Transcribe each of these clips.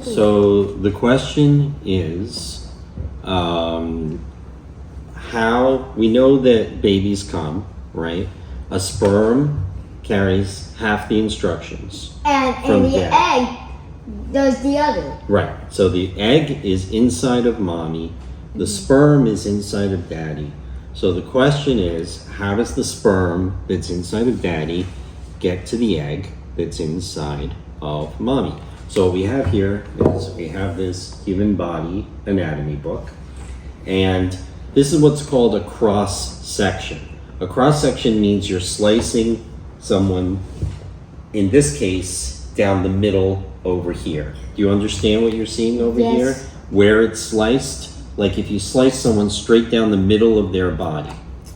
So the question is, how we know that babies come, right? A sperm carries half the instructions. And the egg does the other. Right. So the egg is inside of mommy. The sperm is inside of daddy. So the question is, how does the sperm that's inside of daddy get to the egg that's inside of mommy? So what we have here is we have this human body anatomy book. And this is what's called a cross section. A cross section means you're slicing someone, in this case, down the middle over here. Do you understand what you're seeing over here? Where it's sliced? Like if you slice someone straight down the middle of their body.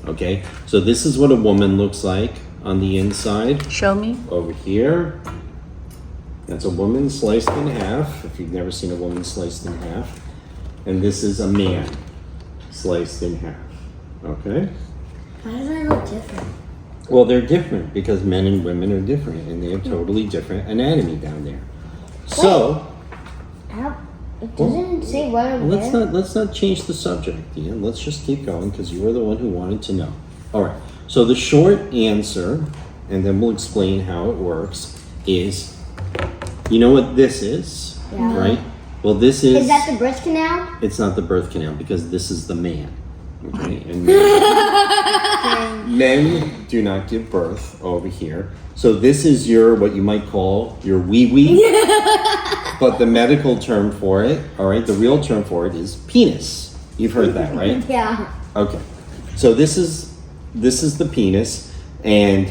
Okay? So this is what a woman looks like on the inside. Show me. Over here. That's a woman sliced in half, if you've never seen a woman sliced in half. And this is a man sliced in half. Okay? Why does that look different? Well, they're different because men and women are different, and they have totally different anatomy down there. So, It doesn't say what over there. let's not change the subject, Ian. Let's just keep going because you were the one who wanted to know. All right. So the short answer, and then we'll explain how it works, is you know what this is, right? Well, this is. Is that the birth canal? It's not the birth canal because this is the man. Okay, and men do not give birth over here. So this is your, what you might call your wee-wee. But the medical term for it, all right, the real term for it is penis. You've heard that, right? Yeah. Okay. So this is the penis, and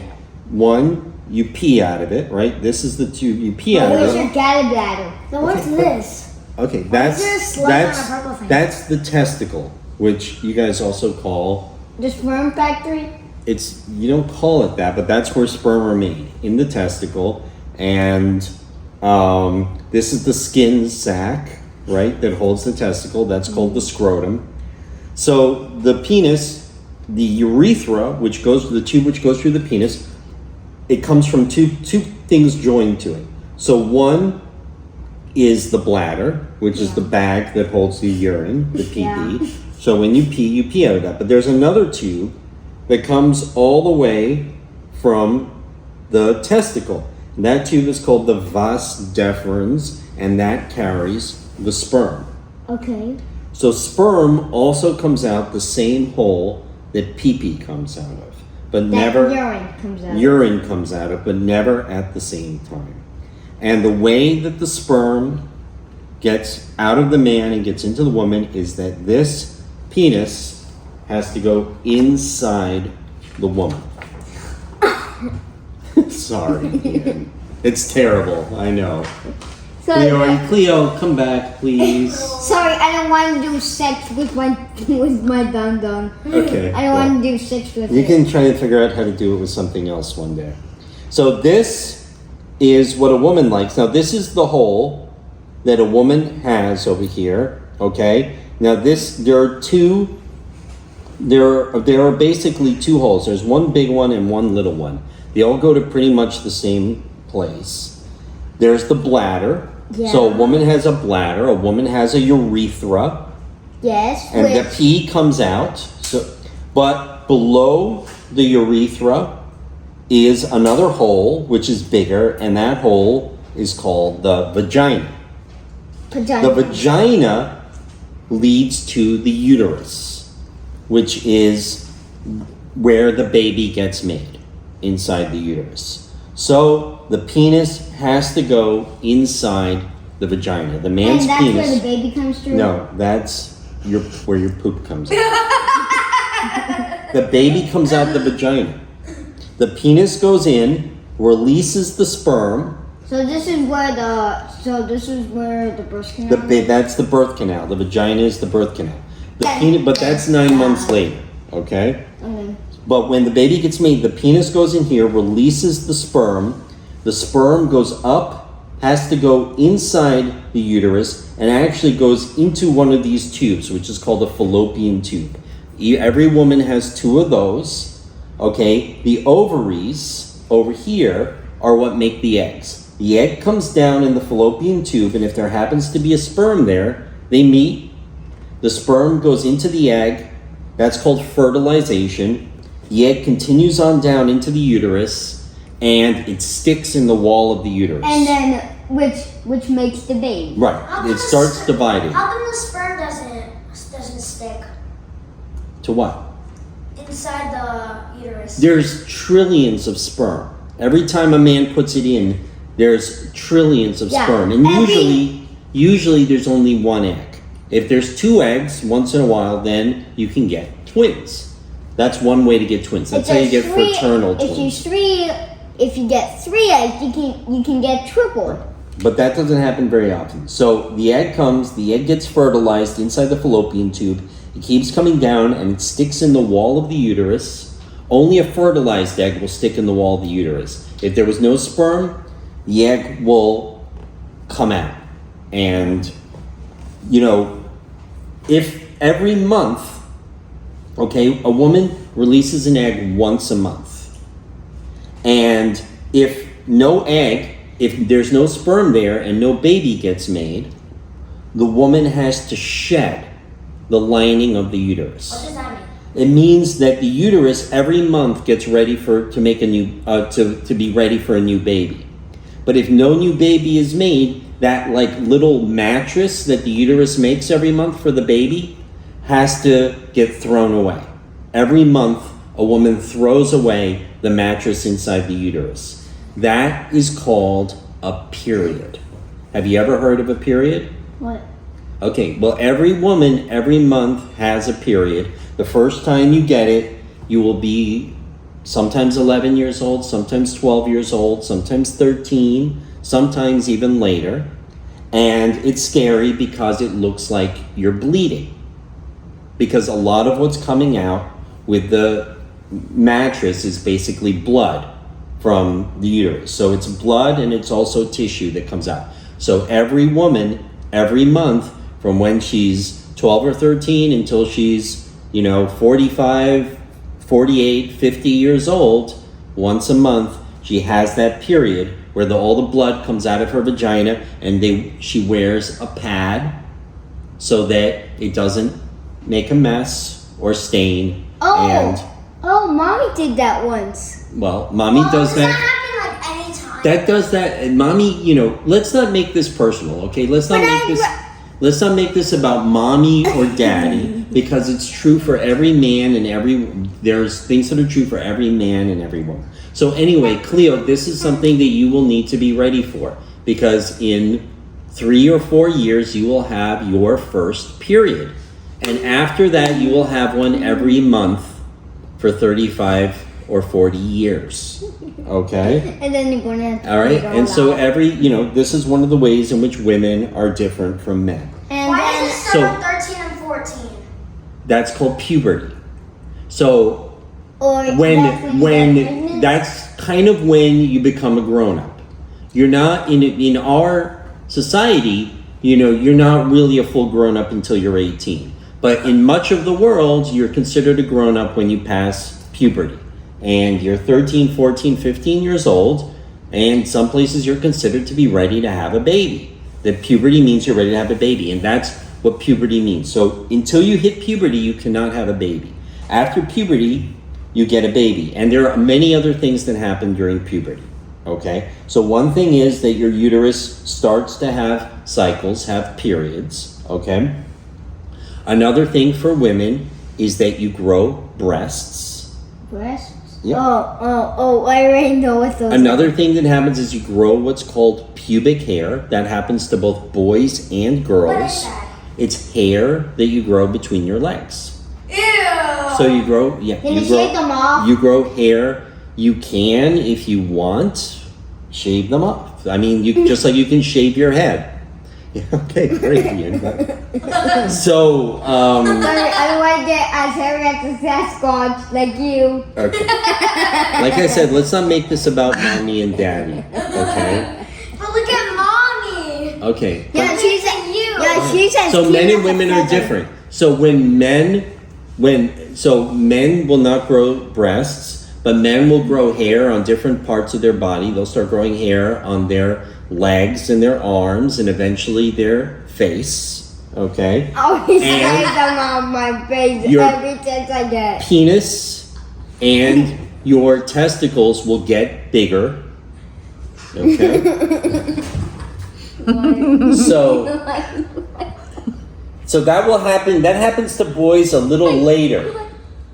one, you pee out of it, right? This is the tube, you pee out of Where's it. your gallbladder? So what's this? Okay, there a slug on a purple thing? that's the testicle, which you guys also call. The sperm factory? It's, you don't call it that, but that's where sperm are made, in the testicle. And this is the skin sac, right, that holds the testicle. That's called the scrotum. So the penis, the urethra, which goes, the tube which goes through the penis, it comes from two things joined to it. So one is the bladder, which is the bag that holds the urine, the pee. So when you pee out of that. But there's another tube that comes all the way from the testicle. And that tube is called the Vas Deferens, and that carries the sperm. Okay. So sperm also comes out the same hole that pee comes out of, but never urine comes out. Urine comes out of, but never at the same time. And the way that the sperm gets out of the man and gets into the woman is that this penis has to go inside the woman. Sorry, Ian. It's terrible, I know. Cleo, come back, please. Sorry, I don't want to do sex with my dum dum. Okay. I don't want to do sex with You it. can try to figure out how to do it with something else one day. So this is what a woman likes. Now this is the hole that a woman has over here. Okay. Now there are basically two holes. There's one big one and one little one. They all go to pretty much the same place. There's the bladder. Yeah. So a woman has a bladder. A woman has a urethra. Yes. And the pee comes out. But below the urethra is another hole, which is bigger, and that hole is called the vagina. The vagina leads to the uterus, which is where the baby gets made, inside the uterus. So the penis has to go inside the vagina. The man's and that's penis. where the baby comes through? No, that's where your poop comes out. The baby comes out the vagina. The penis goes in, releases the sperm. So this is where the birth canal is? That's the birth canal. The vagina is the birth canal. But that's 9 months later, okay? Okay. But when the baby gets made, the penis goes in here, releases the sperm. The sperm goes up, has to go inside the uterus, and actually goes into one of these tubes, which is called a fallopian tube. Every woman has two of those, okay? The ovaries over here are what make the eggs. the egg comes down in the fallopian tube, and if there happens to be a sperm there, they meet. The sperm goes into the egg. That's called fertilization. The egg continues on down into the uterus, and it sticks in the wall of the uterus. And then, which makes the baby. Right. It starts dividing. How come the sperm doesn't stick To what? inside the uterus? There's trillions of sperm. Every time a man puts it in, there's trillions of Yeah. sperm. And usually there's only one egg. If there's two eggs, once in a while, then you can get twins. That's one way to get twins. That's how you get fraternal twins. If you get 3 eggs, you can get triple. But that doesn't happen very often. So the egg comes, the egg gets fertilized inside the fallopian tube. It keeps coming down and it sticks in the wall of the uterus. Only a fertilized egg will stick in the wall of the uterus. If there was no sperm, the egg will come out. And, if every month, okay, a woman releases an egg once a month. And if there's no sperm there and no baby gets made, the woman has to shed the lining of the uterus. What does that mean? It means that the uterus every month gets ready to be ready for a new baby. But if no new baby is made, that little mattress that the uterus makes every month for the baby has to get thrown away. Every month, a woman throws away the mattress inside the uterus. That is called a period. Have you ever heard of a period? What? Okay, well, every woman every month has a period. The first time you get it, you will be sometimes 11 years old, sometimes 12 years old, sometimes 13, sometimes even later. And it's scary because it looks like you're bleeding. Because a lot of what's coming out with the mattress is basically blood from the uterus. So it's blood and it's also tissue that comes out. So every woman, every month, from when she's 12 or 13 until she's, 45, 48, 50 years old, once a month, she has that period where all the blood comes out of her vagina, and she wears a pad so that it doesn't make a mess or stain. Oh, mommy did that once. Well, mommy does that. Does that happen any time? That does that, and mommy, let's not make this personal, okay? Let's not make this about mommy or daddy, because it's true for every man and there's things that are true for every man and every woman. So anyway, Cleo, this is something that you will need to be ready for, because in 3 or 4 years, you will have your first period. And after that, you will have one every month for 35 or 40 years. Okay? And then you're going to have to All right? figure it And so out. this is one of the ways in which women are different from men. And Why then, does it start at 13 and 14? That's called puberty. So or when that's kind of when you become a grown-up. You're not in our society, you're not really a full grown-up until you're 18. But in much of the world, you're considered a grown-up when you pass puberty. And you're 13, 14, 15 years old, and some places you're considered to be ready to have a baby. That puberty means you're ready to have a baby, and that's what puberty means. So until you hit puberty, you cannot have a baby. After puberty, you get a baby. And there are many other things that happen during puberty. Okay? So one thing is that your uterus starts to have cycles, have periods. Okay? Another thing for women is that you grow breasts. breasts? Yep. Oh, I already know what those Another thing that happens is you grow what's called pubic hair. That happens to both boys and girls. What is that? It's hair that you grow between your legs. Ew! So you grow, Can you shave them off? You grow hair. You can, if you want, shave them off. I mean, just like you can shave your head. Okay, great, Ian. So, I want to get as hairy as a Sasquatch, like you. okay. Like I said, let's not make this about mommy and daddy. Okay. But look at mommy! Okay. Yeah, she said you. Yeah, she said. So men and women are different. So men will not grow breasts, but men will grow hair on different parts of their body. They'll start growing hair on their legs and their arms and eventually their face. Okay? Always And say them on my face your every chance I get. penis and your testicles will get bigger. Okay? So that will happen. That happens to boys a little later.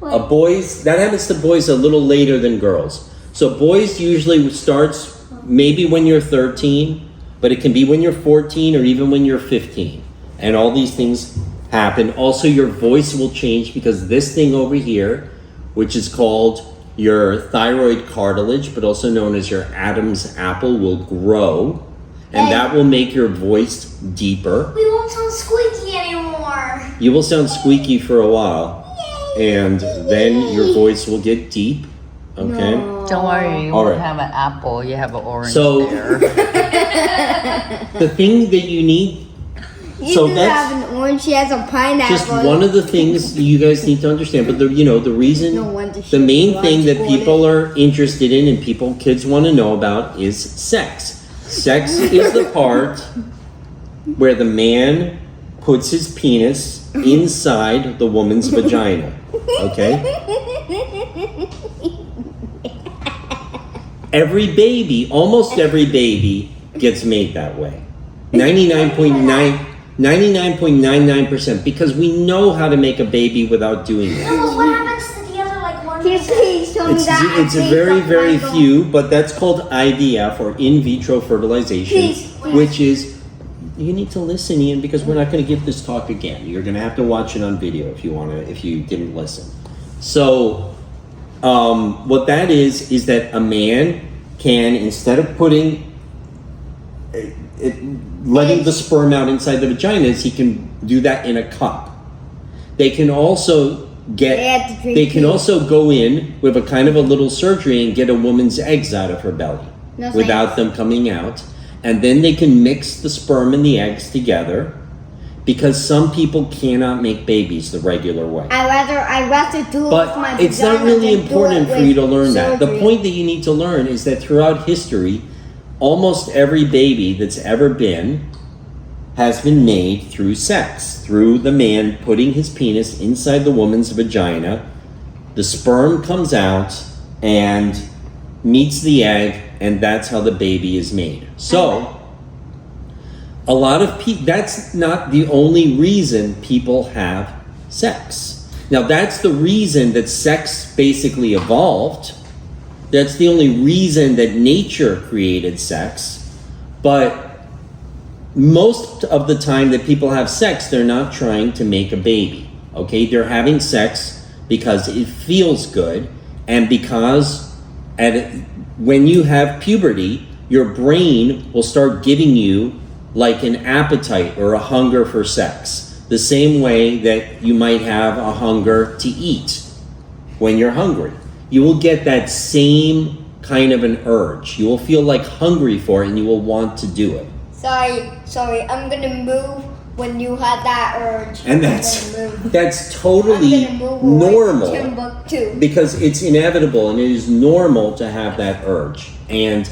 That happens to boys a little later than girls. So boys usually starts maybe when you're 13, but it can be when you're 14 or even when you're 15. And all these things happen. Also, your voice will change because this thing over here, which is called your thyroid cartilage, but also known as your Adam's apple, will grow. And that will make your voice deeper. We won't sound squeaky anymore. You will sound squeaky for a while. And then your voice will get deep. Okay? No. Don't worry, you All won't right. have an apple, you have an orange So- there. The thing that you need, You so do that's have an orange, she has a pineapple. just one of the things you guys need to understand. But the reason, No wonder the she main likes thing that Gordon. people are interested in and kids want to know about is sex. Sex is the part where the man puts his penis inside the woman's vagina. Okay? Almost every baby gets made that way. 99.99%, because we know how to make a baby without doing that. No, what happens to the other like 1%? Please tell me that. It's very, very few, but that's called IVF, or in vitro fertilization, Please. which is, you need to listen, Ian, because we're not going to give this talk again. You're going to have to watch it on video if you didn't listen. So, what that is that a man can, instead of letting the sperm out inside the vaginas, he can do that in a cup. They can also they can also go in with a kind of a little surgery and get a woman's eggs out of her belly without them coming out. And then they can mix the sperm and the eggs together, because some people cannot make babies the regular way. I'd rather do it with my But it's not vagina really than do important it for you to with learn that. The surgery. point that you need to learn is that throughout history, almost every baby that's ever been has been made through sex, through the man putting his penis inside the woman's vagina. The sperm comes out and meets the egg, and that's how the baby is made. So, a lot of people, that's not the only reason people have sex. Now, that's the reason that sex basically evolved. That's the only reason that nature created sex. But most of the time that people have sex, they're not trying to make a baby. Okay? They're having sex because it feels good, and because when you have puberty, your brain will start giving you like an appetite or a hunger for sex. The same way that you might have a hunger to eat when you're hungry. You will get that same kind of an urge. You will feel like hungry for it and you will want to do it. Sorry, I'm gonna move when you had that urge. And that's totally normal, Timbuktu. because it's inevitable and it is normal to have that urge. And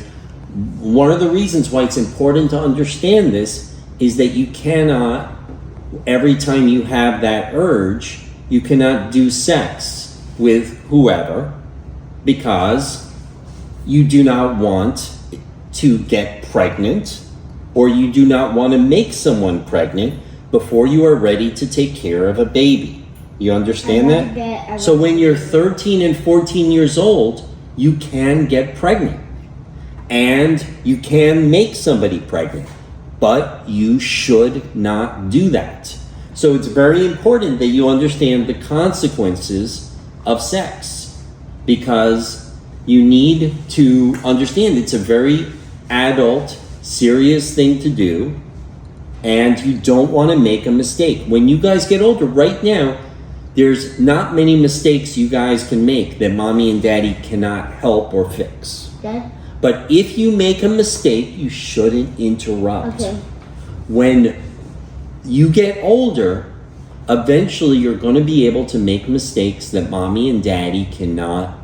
one of the reasons why it's important to understand this is that you cannot, every time you have that urge, you cannot do sex with whoever, because you do not want to get pregnant, or you do not want to make someone pregnant before you are ready to take care of a baby. You understand that? So when you're 13 and 14 years old, you can get pregnant. And you can make somebody pregnant, but you should not do that. So it's very important that you understand the consequences of sex, because you need to understand it's a very adult, serious thing to do, and you don't want to make a mistake. When you guys get older, right now, there's not many mistakes you guys can make that mommy and daddy cannot help or fix. Dad? But if you make a mistake, you shouldn't interrupt. Okay. When you get older, eventually you're going to be able to make mistakes that mommy and daddy cannot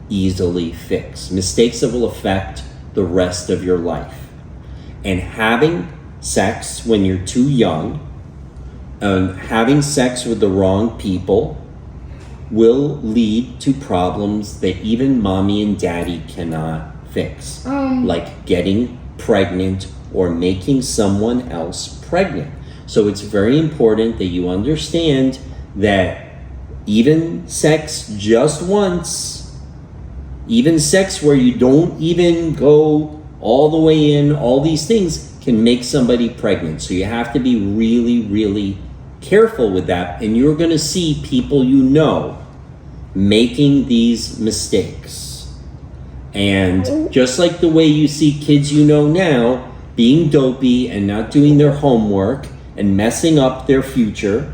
easily fix. Mistakes that will affect the rest of your life. And having sex when you're too young, having sex with the wrong people will lead to problems that even mommy and daddy cannot fix. Like getting pregnant or making someone else pregnant. So it's very important that you understand that even sex just once, even sex where you don't even go all the way in, all these things can make somebody pregnant. So you have to be really, really careful with that. And you're going to see people you know making these mistakes. And just like the way you see kids you know now being dopey and not doing their homework and messing up their future,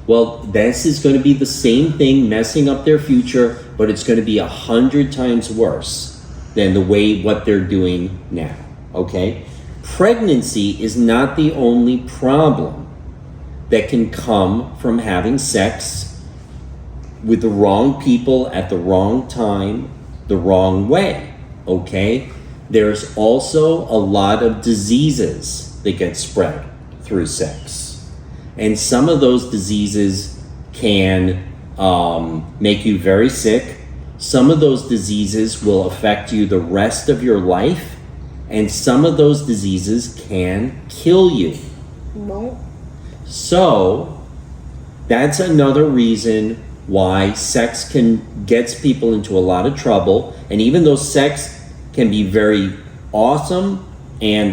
well, this is going to be the same thing, messing up their future, but it's going to be 100 times worse than the way what they're doing now, okay? Pregnancy is not the only problem that can come from having sex with the wrong people at the wrong time, the wrong way, okay? There's also a lot of diseases that get spread through sex. And some of those diseases can make you very sick. Some of those diseases will affect you the rest of your life. And some of those diseases can kill you. No. So that's another reason why sex gets people into a lot of trouble. And even though sex can be very awesome, and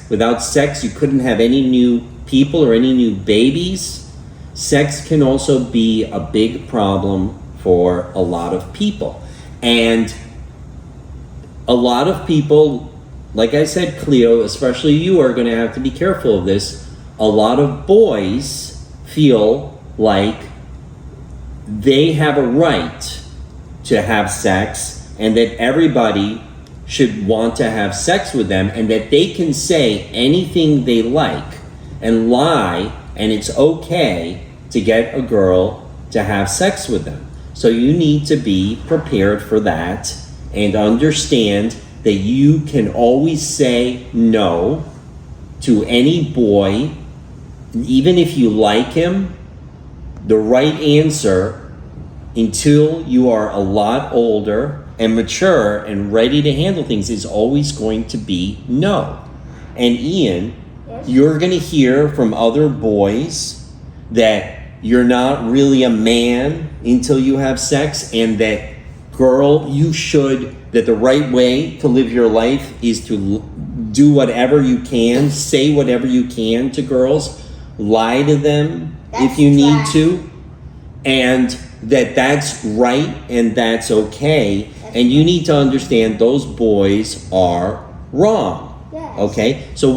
without sex you couldn't have any new people or any new babies, sex can also be a big problem for a lot of people. And a lot of people, like I said, Cleo, especially you, are going to have to be careful of this. A lot of boys feel like they have a right to have sex and that everybody should want to have sex with them and that they can say anything they like and lie, and it's okay to get a girl to have sex with them. So you need to be prepared for that and understand that you can always say no to any boy, even if you like him. The right answer, until you are a lot older and mature and ready to handle things, is always going to be no. And Ian, you're going to hear from other boys that you're not really a man until you have sex, and that girl, that the right way to live your life is to do whatever you can, say whatever you can to girls, lie to them if you need to, and that's right and that's okay. And you need to understand those boys are wrong. Okay? So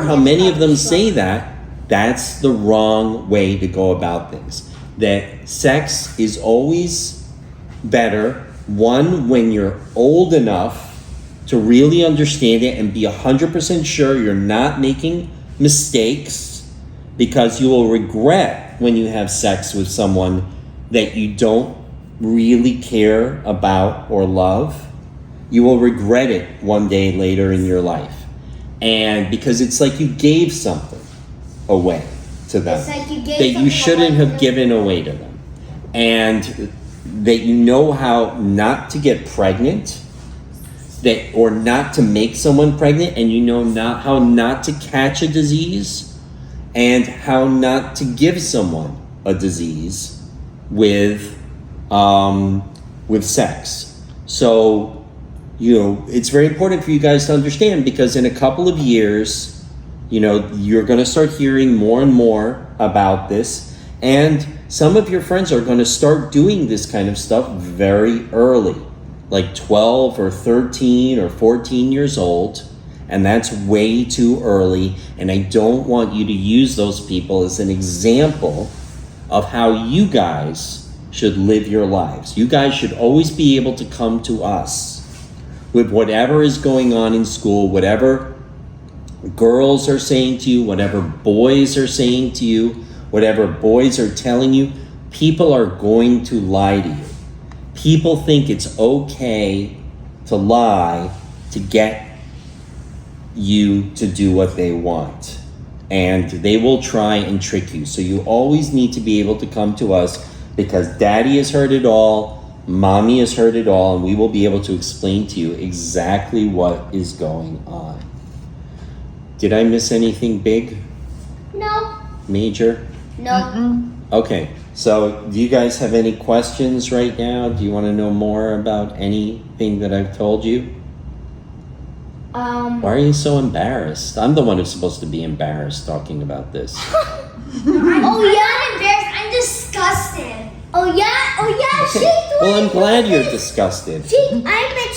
how many of them say that, that's the wrong way to go about things. That sex is always better, one, when you're old enough to really understand it and be 100% sure you're not making mistakes, because you will regret when you have sex with someone that you don't really care about or love. You will regret it one day later in your life. And because it's like you gave something away to them that you shouldn't have given away to them. And that you know how not to get pregnant, or not to make someone pregnant, and you know how not to catch a disease, and how not to give someone a disease with sex. So, it's very important for you guys to understand, because in a couple of years, you're going to start hearing more and more about this, and some of your friends are going to start doing this kind of stuff very early, like 12 or 13 or 14 years old, and that's way too early. And I don't want you to use those people as an example of how you guys should live your lives. You guys should always be able to come to us with whatever is going on in school, whatever girls are saying to you, whatever boys are saying to you, whatever boys are telling you. People are going to lie to you. people think it's okay to lie to get you to do what they want. And they will try and trick you. So you always need to be able to come to us because Daddy has heard it all, Mommy has heard it all, and we will be able to explain to you exactly what is going on. Did I miss anything big? No. Major? No. Okay, so do you guys have any questions right now? Do you want to know more about anything that I've told you? Why are you so embarrassed? I'm the one who's supposed to be embarrassed talking about this. Oh yeah, I'm embarrassed. I'm disgusted. Oh yeah, she's Well, I'm glad you're disgusted. I bet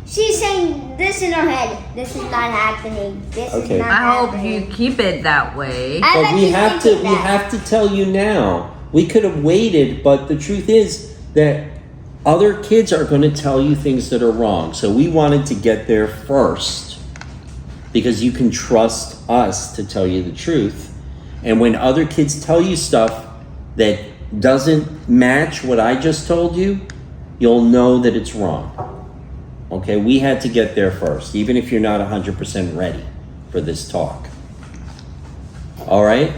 she's saying this in her head. This is not happening. This Okay. is not I hope happening. you keep it that way. I But bet we she's have to thinking that. tell you now. We could have waited, but the truth is that other kids are going to tell you things that are wrong. So we wanted to get there first because you can trust us to tell you the truth. And when other kids tell you stuff that doesn't match what I just told you, you'll know that it's wrong. Okay, we had to get there first, even if you're not 100% ready for this talk. All right?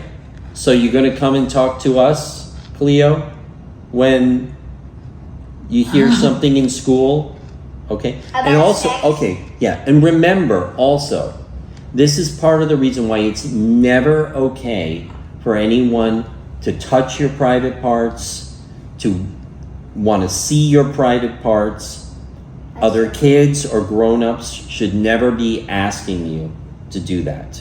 So you're going to come and talk to us, Cleo, when you hear something in school, okay? About And also, sex? okay, yeah. And remember also, this is part of the reason why it's never okay for anyone to touch your private parts, to want to see your private parts. Other kids or grown-ups should never be asking you to do that.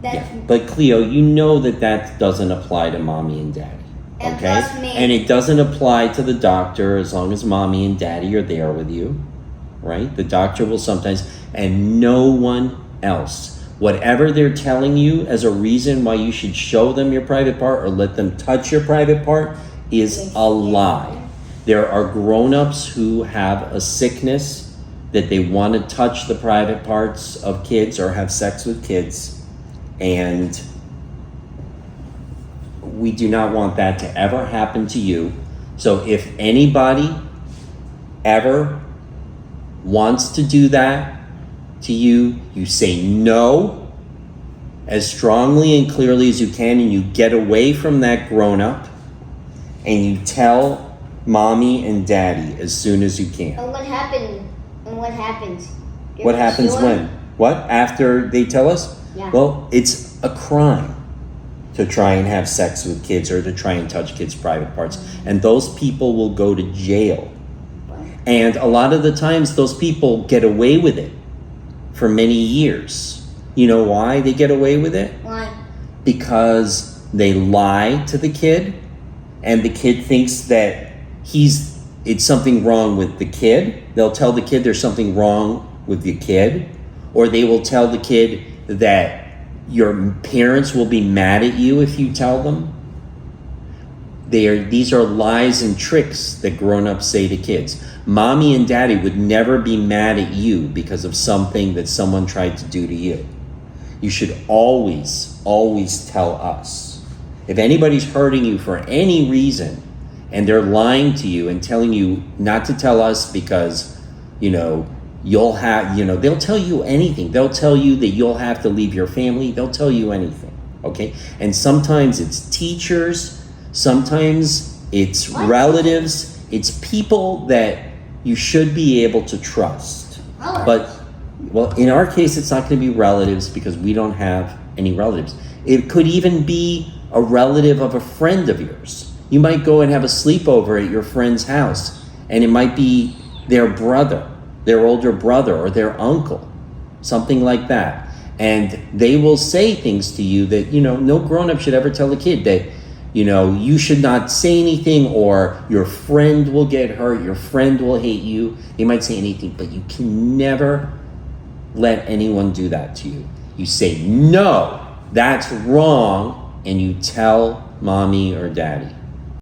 Yeah. But Cleo, you know that doesn't apply to Mommy and Daddy. And Okay? plus me. And it doesn't apply to the doctor as long as Mommy and Daddy are there with you, right? The doctor will sometimes, and no one else. Whatever they're telling you as a reason why you should show them your private part or let them touch your private part is a lie. There are grown-ups who have a sickness that they want to touch the private parts of kids or have sex with kids, and we do not want that to ever happen to you. So if anybody ever wants to do that to you, you say no as strongly and clearly as you can, and you get away from that grown-up, and you tell Mommy and Daddy as soon as you can. And what happened? And what happens? What happens when? What? After they tell us? Yeah. Well, it's a crime to try and have sex with kids or to try and touch kids' private parts. And those people will go to jail. And a lot of the times those people get away with it for many years. You know why they get away with it? Why? Because they lie to the kid, and the kid thinks that it's something wrong with the kid. They'll tell the kid there's something wrong with the kid, or they will tell the kid that your parents will be mad at you if you tell them. These are lies and tricks that grown-ups say to kids. Mommy and Daddy would never be mad at you because of something that someone tried to do to you. You should always, always tell us. If anybody's hurting you for any reason, and they're lying to you and telling you not to tell us because, they'll tell you anything. They'll tell you that you'll have to leave your family. They'll tell you anything, okay? And sometimes it's teachers. Sometimes it's relatives. It's people that you should be able to trust. But, well, in our case, it's not going to be relatives because we don't have any relatives. It could even be a relative of a friend of yours. You might go and have a sleepover at your friend's house, and it might be their brother, their older brother, or their uncle, something like that. And they will say things to you that, no grown-up should ever tell a kid that, you should not say anything, or your friend will get hurt, your friend will hate you. They might say anything, but you can never let anyone do that to you. You say, no, that's wrong, and you tell Mommy or Daddy.